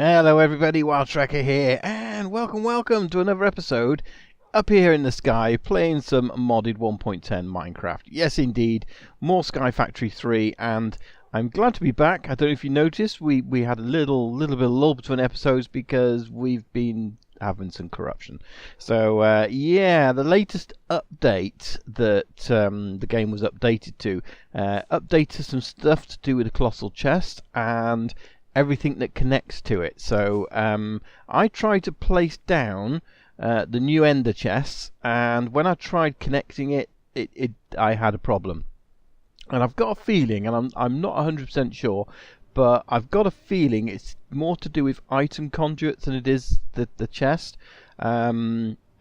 Hello everybody, Wild Trekker here, and welcome to another episode up here in the sky, playing some modded 1.10 Minecraft. Yes indeed, more Sky Factory 3, and I'm glad to be back. I don't know if you noticed, we had a little bit of lull between episodes because we've been having some corruption. So yeah, the latest update that the game was updated to, updated some stuff to do with the Colossal Chest and everything that connects to it. So I tried to place down the new Ender chests, and when I tried connecting it, I had a problem. And I've got a feeling, and I'm not 100% sure, but I've got a feeling it's more to do with item conduits than it is the chest.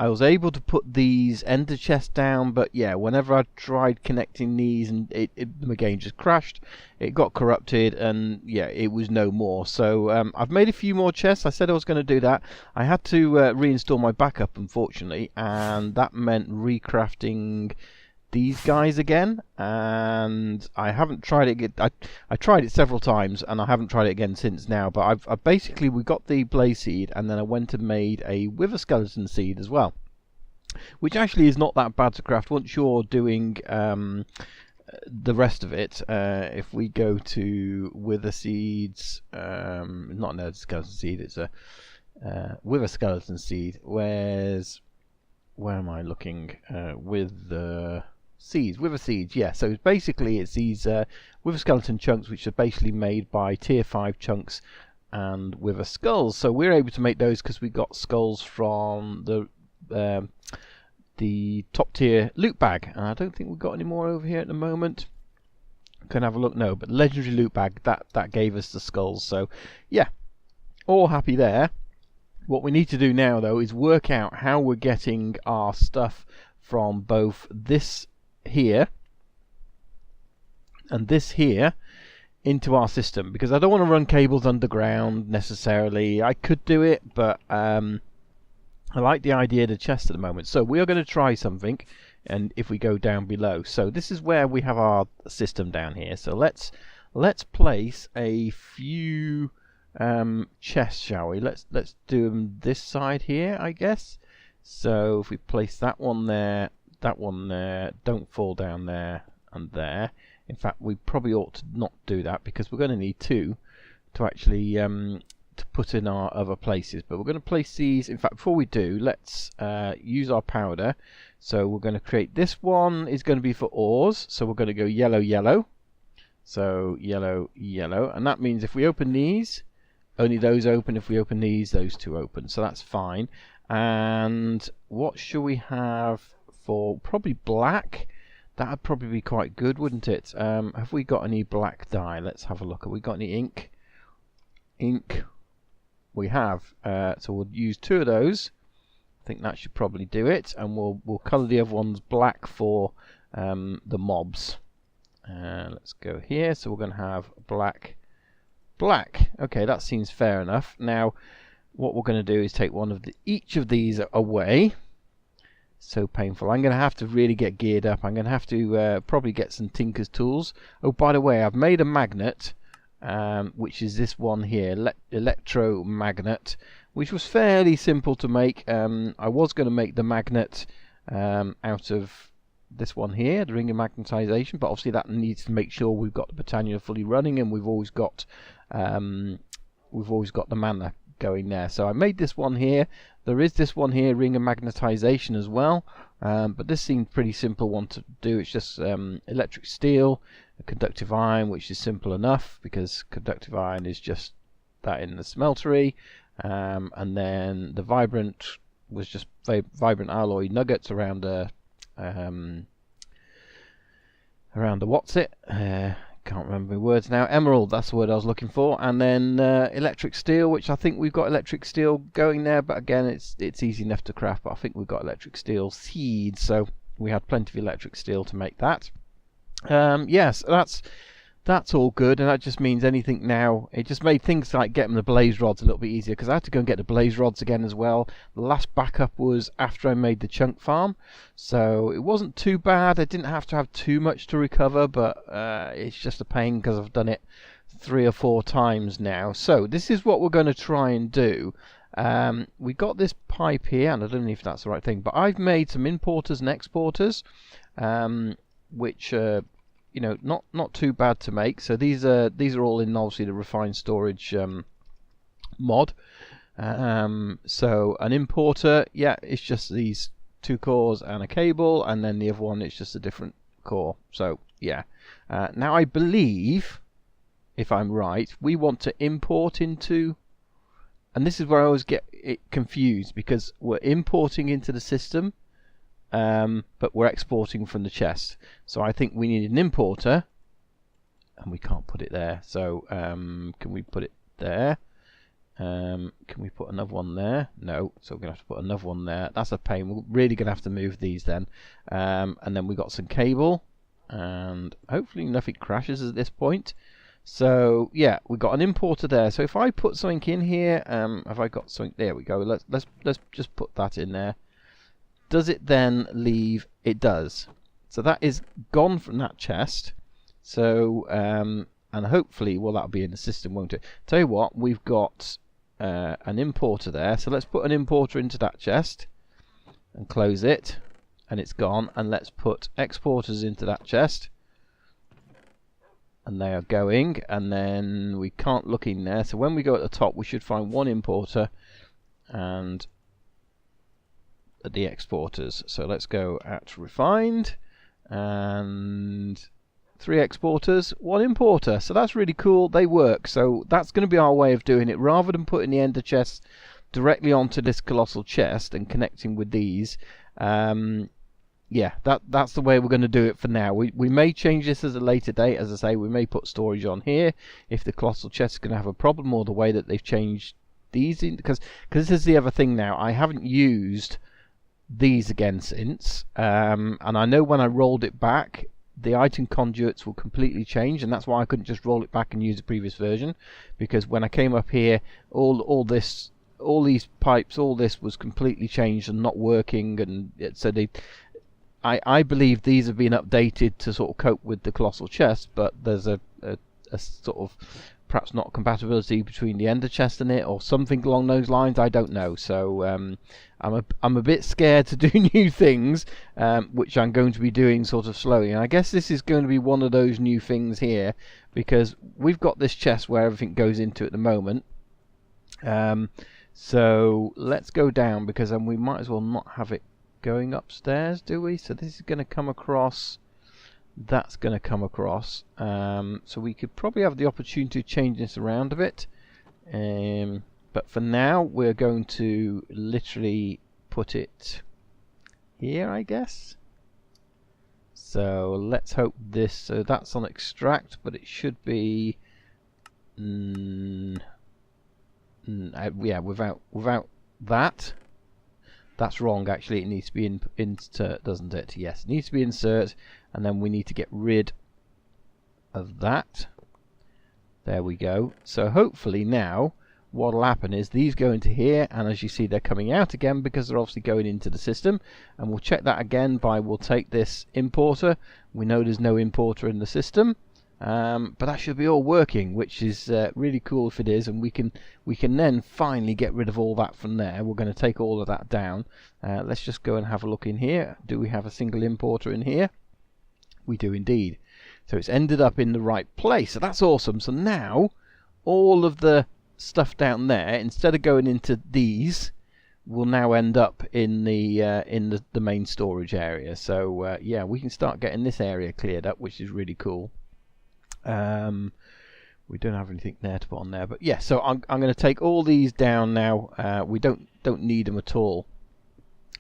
I was able to put these Ender chests down, but yeah, whenever I tried connecting these, and the game just crashed, it got corrupted, and yeah, it was no more. So I've made a few more chests. I said I was going to do that. I had to reinstall my backup, unfortunately, and that meant recrafting these guys again, and I haven't tried it. I tried it several times, and I haven't tried it again since now. But I've basically, we got the blaze seed, and then I went and made a wither skeleton seed as well, which actually is not that bad to craft once you're doing the rest of it. If we go to wither seeds, not another skeleton seed, it's a wither skeleton seed. Where am I looking? With the seeds, wither seeds, yeah. So basically it's these wither skeleton chunks, which are basically made by tier 5 chunks and wither skulls. So we're able to make those because we got skulls from the top tier loot bag, and I don't think we've got any more over here at the moment. Can have a look. No, but legendary loot bag, that gave us the skulls. So yeah, all happy there. What we need to do now though is work out how we're getting our stuff from both this here and this here into our system, because I don't want to run cables underground necessarily. I could do it, but I like the idea of the chest at the moment. So we are going to try something, and if we go down below, so this is where we have our system down here. So let's place a few chests, shall we? Let's do them this side here, I guess. So if we place that one there, don't fall down there and there. In fact, we probably ought to not do that, because we're going to need two to actually to put in our other places. But we're going to place these. In fact, before we do, let's use our powder. So we're going to create this one. Is going to be for ores, so we're going to go yellow. So yellow, and that means if we open these, only those open. If we open these, those two open. So that's fine. And what should we have for? Probably black. That would probably be quite good, wouldn't it? Have we got any black dye? Let's have a look. Have we got any ink? Ink. We have. So we'll use two of those. I think that should probably do it. And we'll colour the other ones black for the mobs. Let's go here. So we're going to have black. Okay, that seems fair enough. Now what we're going to do is take one of each of these away. So painful. I'm going to have to really get geared up. I'm going to have to probably get some tinker's tools. Oh, by the way, I've made a magnet, which is this one here, electromagnet, which was fairly simple to make. I was going to make the magnet out of this one here, the ring of magnetization, but obviously that needs to make sure we've got the Britannia fully running, and we've always got the mana going there. So I made this one here. There is this one here, ring of magnetization as well, but this seemed pretty simple one to do. It's just electric steel, a conductive iron, which is simple enough because conductive iron is just that in the smeltery, and then the vibrant was just vibrant alloy nuggets around the what's it? Can't remember my words now. Emerald, that's the word I was looking for. And then electric steel, which I think we've got electric steel going there, but again, it's easy enough to craft. But I think we've got electric steel seeds, so we had plenty of electric steel to make that. Yes, that's all good, and that just means anything now. It just made things like getting the blaze rods a little bit easier, because I had to go and get the blaze rods again as well. The last backup was after I made the chunk farm, so it wasn't too bad. I didn't have to have too much to recover, but it's just a pain because I've done it 3 or 4 times now. So this is what we're going to try and do. We got this pipe here, and I don't know if that's the right thing, but I've made some importers and exporters, which are, you know, not too bad to make. So these are all in obviously the refined storage mod. So an importer, yeah, it's just these 2 cores and a cable, and then the other one it's just a different core. So yeah, now I believe, if I'm right, we want to import into, and this is where I always get it confused, because we're importing into the system, but we're exporting from the chest. So I think we need an importer, and we can't put it there. So can we put it there? Can we put another one there? No, so we're going to have to put another one there. That's a pain. We're really going to have to move these then. And then we got some cable, and hopefully nothing crashes at this point. So yeah, we got an importer there. So if I put something in here, have I got something? There we go. Let's just put that in there. Does it then leave? It does. So that is gone from that chest. So and hopefully, well, that'll be in the system, won't it? Tell you what, we've got an importer there. So let's put an importer into that chest and close it, and it's gone. And let's put exporters into that chest, and they are going. And then we can't look in there. So when we go at the top, we should find 1 importer and the exporters. So let's go at refined, and 3 exporters, 1 importer. So that's really cool. They work. So that's going to be our way of doing it. Rather than putting the ender chest directly onto this colossal chest and connecting with these, yeah, that's the way we're going to do it for now. We may change this at a later date. As I say, we may put storage on here if the colossal chest is going to have a problem, or the way that they've changed these in, because this is the other thing now. I haven't used these again since, and I know when I rolled it back, the item conduits will completely change, and that's why I couldn't just roll it back and use the previous version, because when I came up here, all these pipes, all this was completely changed and not working, and so I believe these have been updated to sort of cope with the colossal chest, but there's a sort of perhaps not compatibility between the ender chest and it, or something along those lines. I don't know. So I'm a bit scared to do new things, which I'm going to be doing sort of slowly. And I guess this is going to be one of those new things here, because we've got this chest where everything goes into at the moment. So let's go down, because then we might as well not have it going upstairs, do we? So this is going to come across. That's going to come across. So we could probably have the opportunity to change this around a bit. But for now, we're going to literally put it here, I guess. So let's hope this. So that's on extract, but it should be. Yeah, without that. That's wrong, actually. It needs to be insert, doesn't it? Yes, it needs to be insert, and then we need to get rid of that. There we go. So hopefully now what will happen is these go into here, and as you see, they're coming out again because they're obviously going into the system. And we'll check that again by, we'll take this importer. We know there's no importer in the system, but that should be all working, which is really cool if it is. And we can then finally get rid of all that from there. We're going to take all of that down. Let's just go and have a look in here. Do we have a single importer in here? We do indeed. So it's ended up in the right place. So that's awesome. So now all of the stuff down there, instead of going into these, will now end up in the main storage area. So yeah, we can start getting this area cleared up, which is really cool. We don't have anything there to put on there, but yeah. So I'm going to take all these down now. We don't need them at all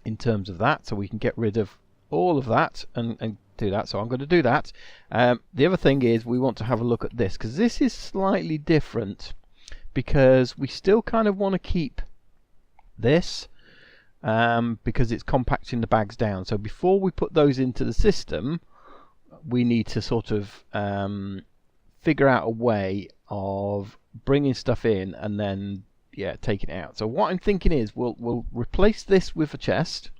in terms of that, so we can get rid of all of that and do that. So I'm going to do that. The other thing is we want to have a look at this, because this is slightly different, because we still kind of want to keep this because it's compacting the bags down. So before we put those into the system, we need to sort of figure out a way of bringing stuff in and then taking it out. So what I'm thinking is we'll replace this with a chest.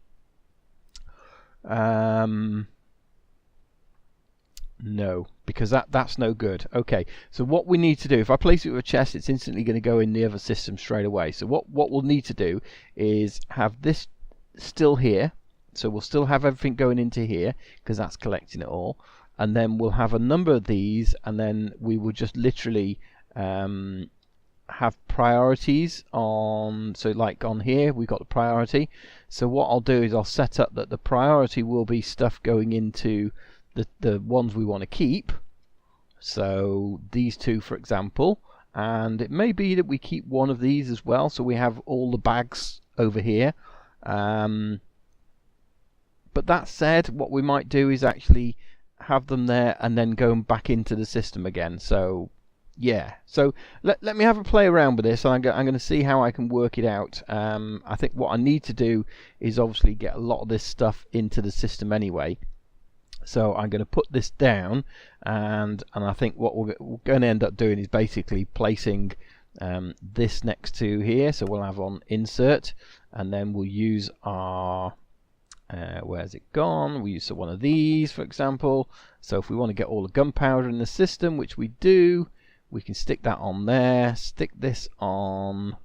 No, because that's no good. Okay, so what we need to do, if I place it with a chest, it's instantly going to go in the other system straight away. So what we'll need to do is have this still here. So we'll still have everything going into here because that's collecting it all. And then we'll have a number of these, and then we will just literally have priorities on. So like on here, we've got the priority. So what I'll do is I'll set up that the priority will be stuff going into the ones we want to keep. So these two, for example, and it may be that we keep one of these as well, so we have all the bags over here. But that said, what we might do is actually have them there and then go back into the system again. So yeah, so let me have a play around with this. I'm going to see how I can work it out. I think what I need to do is obviously get a lot of this stuff into the system anyway. So I'm going to put this down, and I think what we're going to end up doing is basically placing this next to here. So we'll have on insert, and then we'll use our where's it gone? We use one of these, for example. So if we want to get all the gunpowder in the system, which we do, we can stick that on there. Stick this on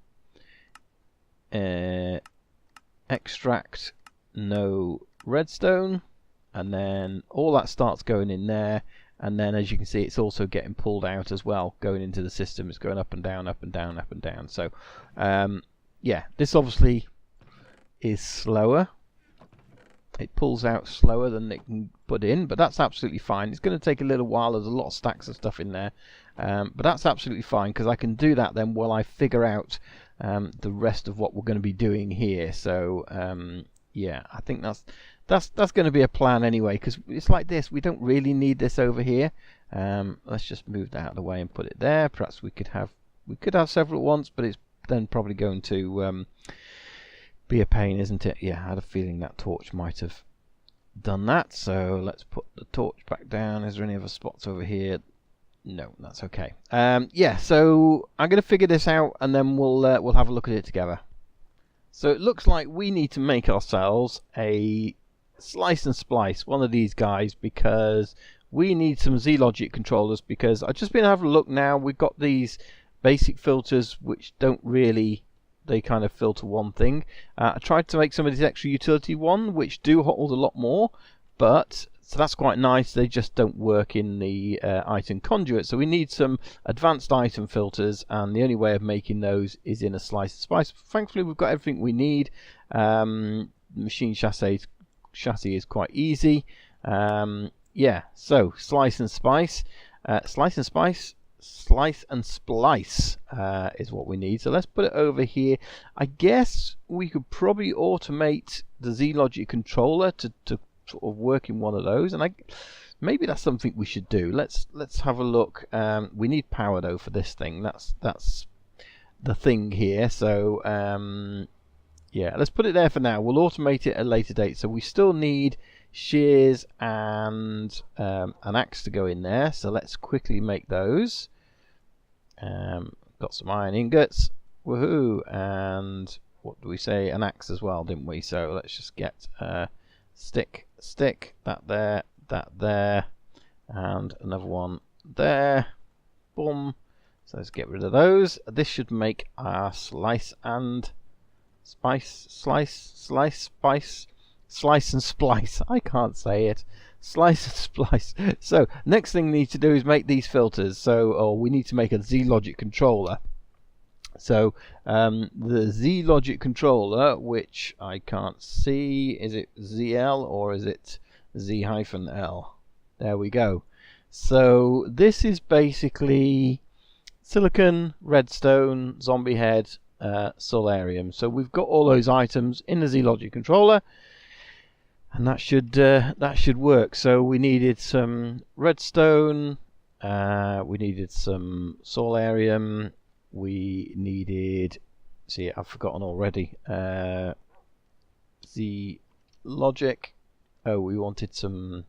extract no redstone. And then all that starts going in there, and then as you can see, it's also getting pulled out as well, going into the system. It's going up and down, up and down, up and down. So yeah, this obviously is slower. It pulls out slower than it can put in, but that's absolutely fine. It's going to take a little while. There's a lot of stacks of stuff in there, but that's absolutely fine because I can do that then while I figure out the rest of what we're going to be doing here. So yeah, I think that's going to be a plan anyway, because it's like this. We don't really need this over here. Let's just move that out of the way and put it there. Perhaps we could have several at once, but it's then probably going to be a pain, isn't it? Yeah, I had a feeling that torch might have done that. So let's put the torch back down. Is there any other spots over here? No, that's okay. Yeah, so I'm going to figure this out, and then we'll have a look at it together. So it looks like we need to make ourselves a slice and splice, one of these guys, because we need some Z-Logic controllers, because I've just been having a look now. We've got these basic filters which don't really, they kind of filter one thing. I tried to make some of these extra utility one which do hold a lot more, but so that's quite nice. They just don't work in the item conduit, so we need some advanced item filters, and the only way of making those is in a slice and splice. Thankfully we've got everything we need. Machine chassis is quite easy. Yeah, so slice and splice is what we need. So let's put it over here. I guess we could probably automate the Z-Logic controller to sort of work in one of those, and maybe that's something we should do. Let's have a look. We need power though for this thing. That's the thing here. So yeah, let's put it there for now. We'll automate it at a later date. So we still need shears and an axe to go in there. So let's quickly make those. Got some iron ingots. Woohoo! And what do we say? An axe as well, didn't we? So let's just get stick, that there, and another one there. Boom. So let's get rid of those. This should make our slice and splice. I can't say it. Slice and splice. So next thing we need to do is make these filters. So we need to make a Z-Logic controller. So the Z-Logic controller, which I can't see, is it ZL or is it Z-L? There we go. So this is basically silicon, redstone, zombie head, solarium. So we've got all those items in the Z-Logic controller, and that should work. So we needed some redstone, we needed some solarium, we needed, see, I've forgotten already, Z-Logic. Oh, we wanted some,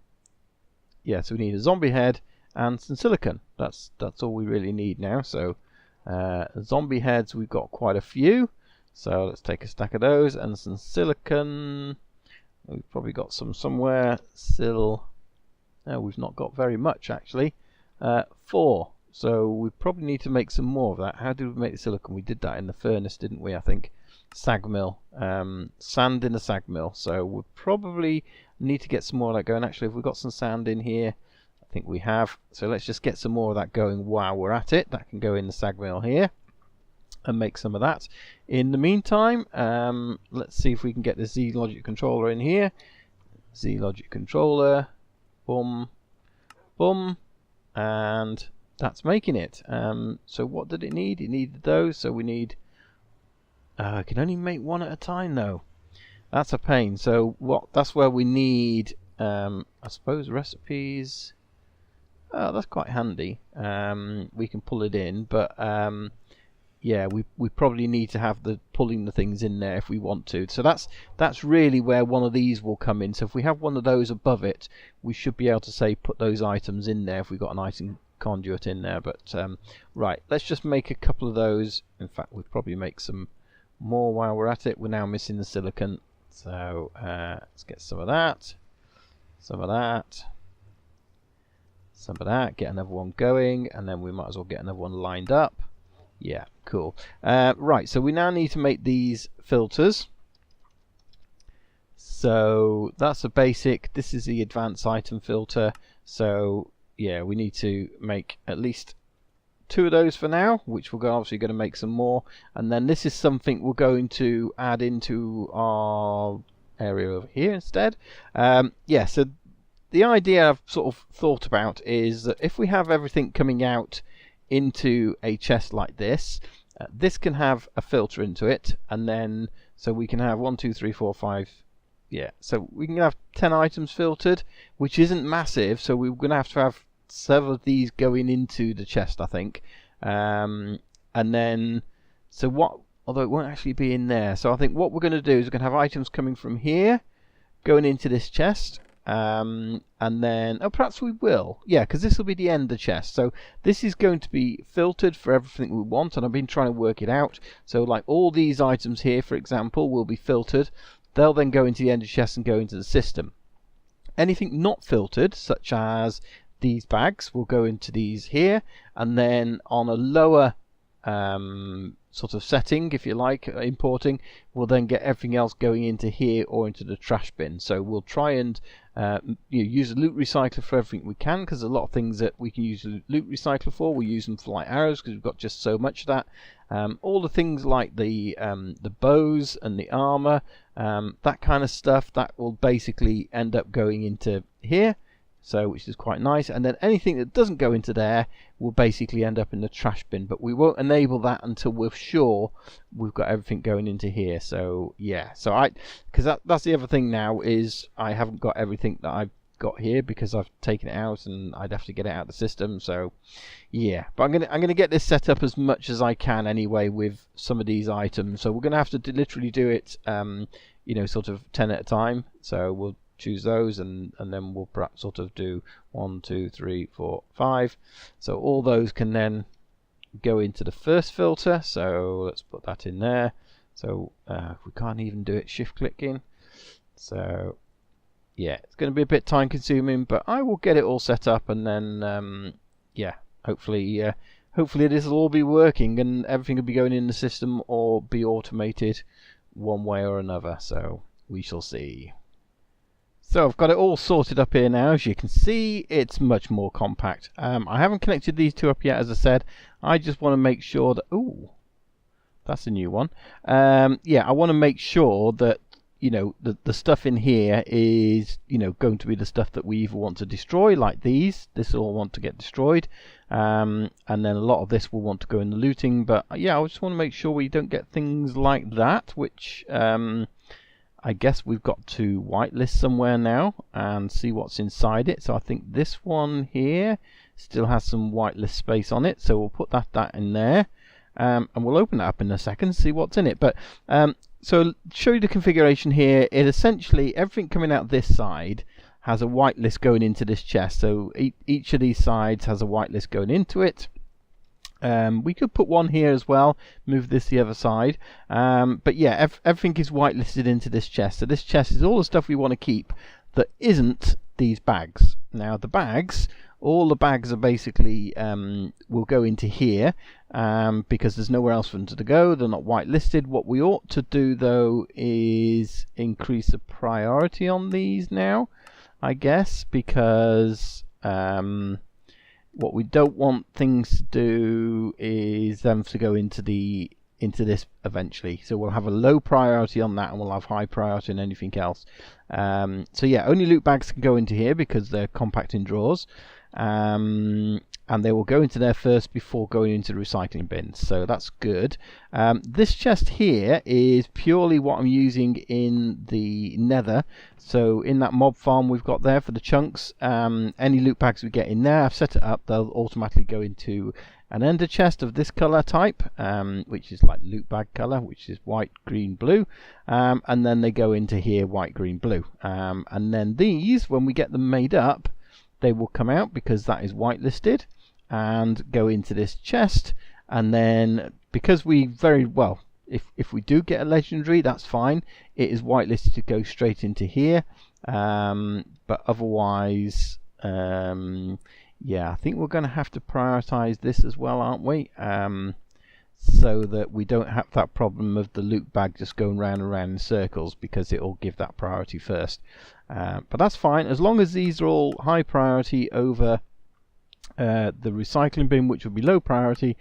yeah, so we need a zombie head and some silicon. That's all we really need now. So zombie heads, we've got quite a few, so let's take a stack of those, and some silicon. We've probably got some somewhere. We've not got very much actually. 4. So we probably need to make some more of that. How do we make the silicon? We did that in the furnace, didn't we? I think. Sag mill. Sand in a sag mill. So we'll probably need to get some more of that going. Actually, if we've got some sand in here, I think we have. So let's just get some more of that going while we're at it. That can go in the sag mill here and make some of that. In the meantime, let's see if we can get the Z logic controller in here. Z logic controller. Boom. Boom. And that's making it. So what did it need? It needed those. So we need... I can only make one at a time though. That's a pain. So that's where we need, I suppose, recipes. Oh, that's quite handy. We can pull it in, but yeah, we probably need to have pulling the things in there if we want to. So that's really where one of these will come in. So if we have one of those above it, we should be able to say put those items in there if we've got an item conduit in there. But right, let's just make a couple of those. In fact, we'll probably make some more while we're at it. We're now missing the silicon, so let's get some of that, some of that, some of that, get another one going, and then we might as well get another one lined up. Yeah, cool. Right, so we now need to make these filters. So that's a basic. This is the advanced item filter. So yeah, we need to make at least 2 of those for now, which we're obviously going to make some more, and then this is something we're going to add into our area over here instead. Yeah, so the idea I've sort of thought about is that if we have everything coming out into a chest like this, this can have a filter into it, and then so we can have 1, 2, 3, 4, 5. Yeah, so we can have 10 items filtered, which isn't massive, so we're going to have several of these going into the chest, I think. And then, so what, although it won't actually be in there, so I think what we're going to do is we're going to have items coming from here, going into this chest, and then, oh, perhaps we will, yeah, because this will be the end of the chest. So this is going to be filtered for everything we want, and I've been trying to work it out. So like all these items here, for example, will be filtered. They'll then go into the end of the chest and go into the system. Anything not filtered, such as these bags, will go into these here, and then on a lower sort of setting, if you like, importing, we'll then get everything else going into here or into the trash bin. So we'll try and use a loot recycler for everything we can, because a lot of things that we can use a loot recycler for, we use them for like arrows because we've got just so much of that. All the things like the bows and the armor, that kind of stuff, that will basically end up going into here. So, which is quite nice, and then anything that doesn't go into there will basically end up in the trash bin, but we won't enable that until we're sure we've got everything going into here. So yeah, so because that's the other thing now, is I haven't got everything that I've got here because I've taken it out and I'd have to get it out of the system. So yeah, but I'm gonna get this set up as much as I can anyway with some of these items. So we're gonna have to literally do it sort of 10 at a time. So we'll choose those, and then we'll perhaps sort of do 1, 2, 3, 4, 5. So all those can then go into the first filter. So let's put that in there. So we can't even do it shift clicking. So yeah, it's going to be a bit time consuming, but I will get it all set up, and then yeah, hopefully this will all be working and everything will be going in the system or be automated one way or another. So we shall see. So I've got it all sorted up here now. As you can see, it's much more compact. I haven't connected these two up yet, as I said. I just want to make sure that... Ooh, that's a new one. Yeah, I want to make sure that, the stuff in here is, going to be the stuff that we either want to destroy, like these. This will want to get destroyed. And then a lot of this will want to go in the looting. But yeah, I just want to make sure we don't get things like that, which... I guess we've got to whitelist somewhere now and see what's inside it. So I think this one here still has some whitelist space on it. So we'll put that in there. And we'll open that up in a second, see what's in it. But so show you the configuration here. It essentially, everything coming out this side has a whitelist going into this chest. So each of these sides has a whitelist going into it. We could put one here as well, move this the other side, but yeah, everything is whitelisted into this chest. So this chest is all the stuff we want to keep that isn't these bags. Now the bags, all the bags are basically will go into here because there's nowhere else for them to go. They're not whitelisted. What we ought to do though is increase the priority on these now, I guess, because what we don't want things to do is them to go into this eventually. So we'll have a low priority on that, and we'll have high priority on anything else. So yeah, only loot bags can go into here because they're compact in drawers, and they will go into there first before going into the recycling bins. So that's good. This chest here is purely what I'm using in the nether. So in that mob farm we've got there for the chunks, any loot bags we get in there, I've set it up, they'll automatically go into an ender chest of this color type, which is like loot bag color, which is white, green, blue, and then they go into here, white, green, blue, and then these, when we get them made up, they will come out because that is whitelisted and go into this chest. And then because we very well, if we do get a legendary, that's fine, it is whitelisted to go straight into here, but otherwise yeah, I think we're going to have to prioritize this as well, aren't we? So that we don't have that problem of the loot bag just going round and round in circles, because it will give that priority first. But that's fine, as long as these are all high priority over the recycling bin, which will be low priority,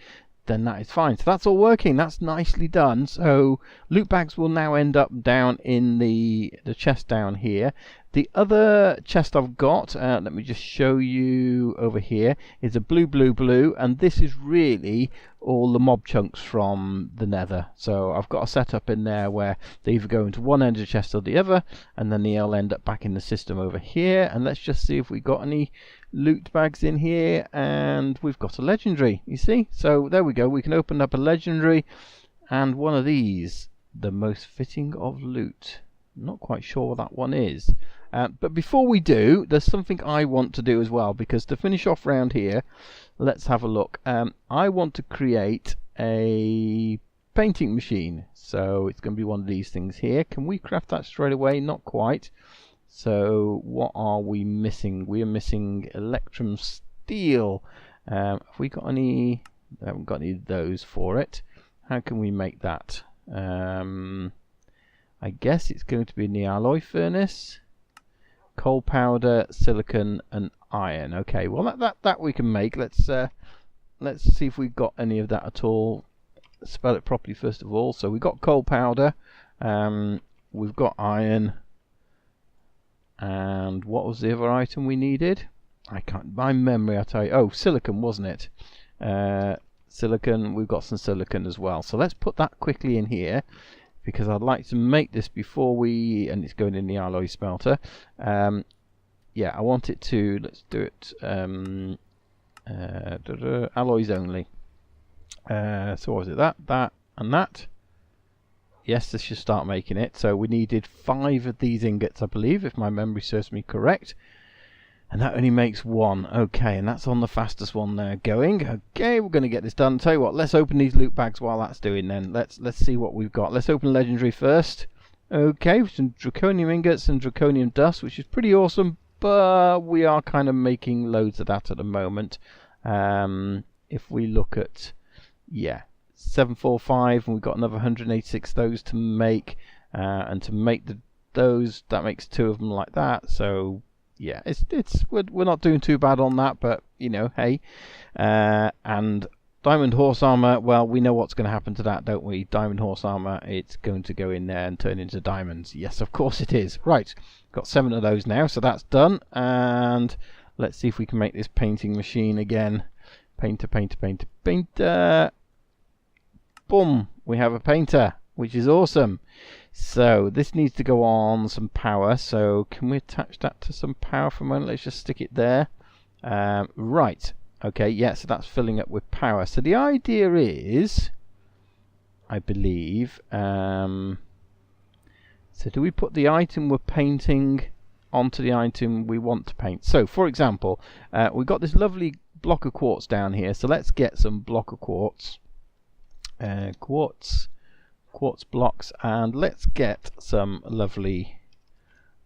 then that is fine. So that's all working, that's nicely done. So loot bags will now end up down in the chest down here. The other chest I've got, let me just show you over here, is a blue, blue, blue, and this is really all the mob chunks from the nether. So I've got a setup in there where they either go into one end of the chest or the other, and then they'll end up back in the system over here. And let's just see if we got any loot bags in here, and we've got a legendary, you see. So there we go, we can open up a legendary, and one of these, the most fitting of loot. Not quite sure what that one is. But before we do, there's something I want to do as well, because to finish off round here, let's have a look. I want to create a painting machine. So it's going to be one of these things here. Can we craft that straight away? Not quite. So what are we missing? We are missing Electron Steel. Have we got any? I haven't got any of those for it. How can we make that? I guess it's going to be in the alloy furnace. Coal powder, silicon, and iron. Okay, well that we can make. Let's see if we've got any of that at all. Spell it properly first of all. So we've got coal powder, we've got iron, and what was the other item we needed? I can't. My memory, I tell you. Oh, silicon, wasn't it? Silicon. We've got some silicon as well. So let's put that quickly in here, because I'd like to make this before we, and it's going in the alloy smelter. Yeah, I want it to, let's do it, alloys only. So what was it, that, and that? Yes, this should start making it. So we needed 5 of these ingots, I believe, if my memory serves me correct. And that only makes 1. Okay, and that's on the fastest one there going. Okay, we're going to get this done. Tell you what, let's open these loot bags while that's doing then. Let's see what we've got. Let's open legendary first. Okay, some draconium ingots and draconium dust, which is pretty awesome, but we are kind of making loads of that at the moment. If we look at, yeah, 745, and we've got another 186 of those to make, and to make those, that makes 2 of them like that. So yeah, we're not doing too bad on that, but you know, hey. And diamond horse armor, well, we know what's going to happen to that, don't we? Diamond horse armor, it's going to go in there and turn into diamonds. Yes, of course it is. Right, got 7 of those now, so that's done. And let's see if we can make this painting machine again. Painter, painter, painter, painter. Boom, we have a painter, which is awesome. So this needs to go on some power. So can we attach that to some power for a moment? Let's just stick it there. Right. Okay. Yeah. So that's filling up with power. So the idea is, I believe. So do we put the item we're painting onto the item we want to paint? So for example, we've got this lovely block of quartz down here. So let's get some block of quartz. Quartz blocks, and let's get some lovely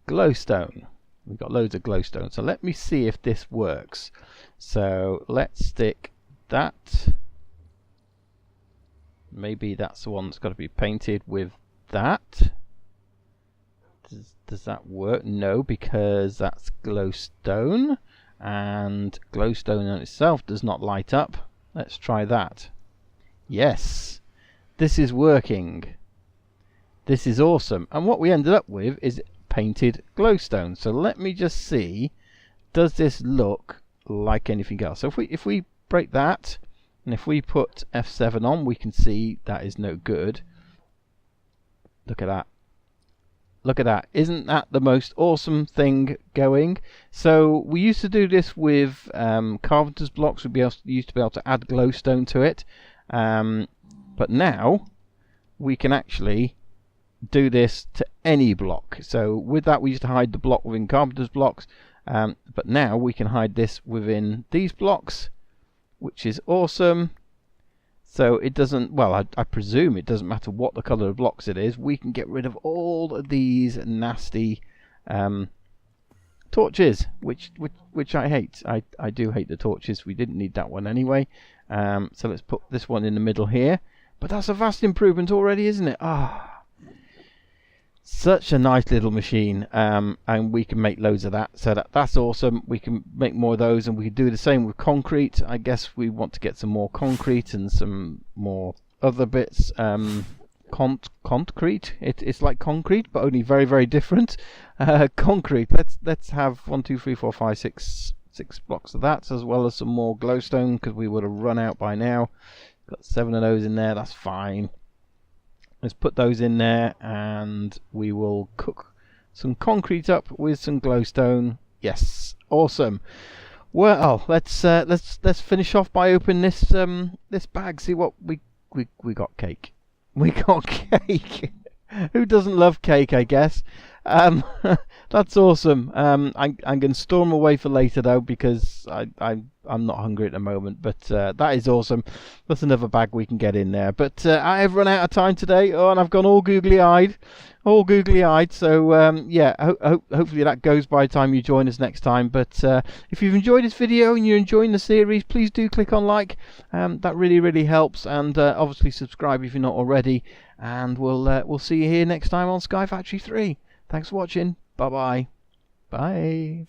glowstone. We've got loads of glowstone. So let me see if this works. So let's stick that. Maybe that's the one that's got to be painted with that. Does that work? No, because that's glowstone, and glowstone on itself does not light up. Let's try that. Yes, this is working. This is awesome. And what we ended up with is painted glowstone. So let me just see, does this look like anything else? So if we break that, and if we put F7 on, we can see that is no good. Look at that. Look at that. Isn't that the most awesome thing going? So we used to do this with carpenters blocks. We used to be able to add glowstone to it. But now we can actually do this to any block. So with that, we used to hide the block within carpenters blocks. But now we can hide this within these blocks, which is awesome. So it doesn't, well, I presume it doesn't matter what the color of blocks it is. We can get rid of all of these nasty torches, which I hate. I do hate the torches. We didn't need that one anyway. So let's put this one in the middle here. But that's a vast improvement already, isn't it? Such a nice little machine, and we can make loads of that, so that's awesome. We can make more of those, and we can do the same with concrete. I guess we want to get some more concrete and some more other bits. Concrete, it's like concrete but only very, very different. Concrete, let's have 1 2 3 4 5 6 blocks of that, as well as some more glowstone, because we would have run out by now. Got 7 of those in there, that's fine. Let's put those in there, and we will cook some concrete up with some glowstone. Yes, awesome. Well, let's finish off by opening this bag. See what we got. Cake. We got cake. Who doesn't love cake? I guess. That's awesome. I'm going to store them away for later though, because I'm not hungry at the moment. But that is awesome. That's another bag we can get in there. But I have run out of time today. Oh, and I've gone all googly eyed. So yeah, hopefully that goes by the time you join us next time. But if you've enjoyed this video and you're enjoying the series, please do click on like. That really helps. And obviously subscribe if you're not already. And we'll see you here next time on Sky Factory 3. Thanks for watching. Bye-bye. Bye.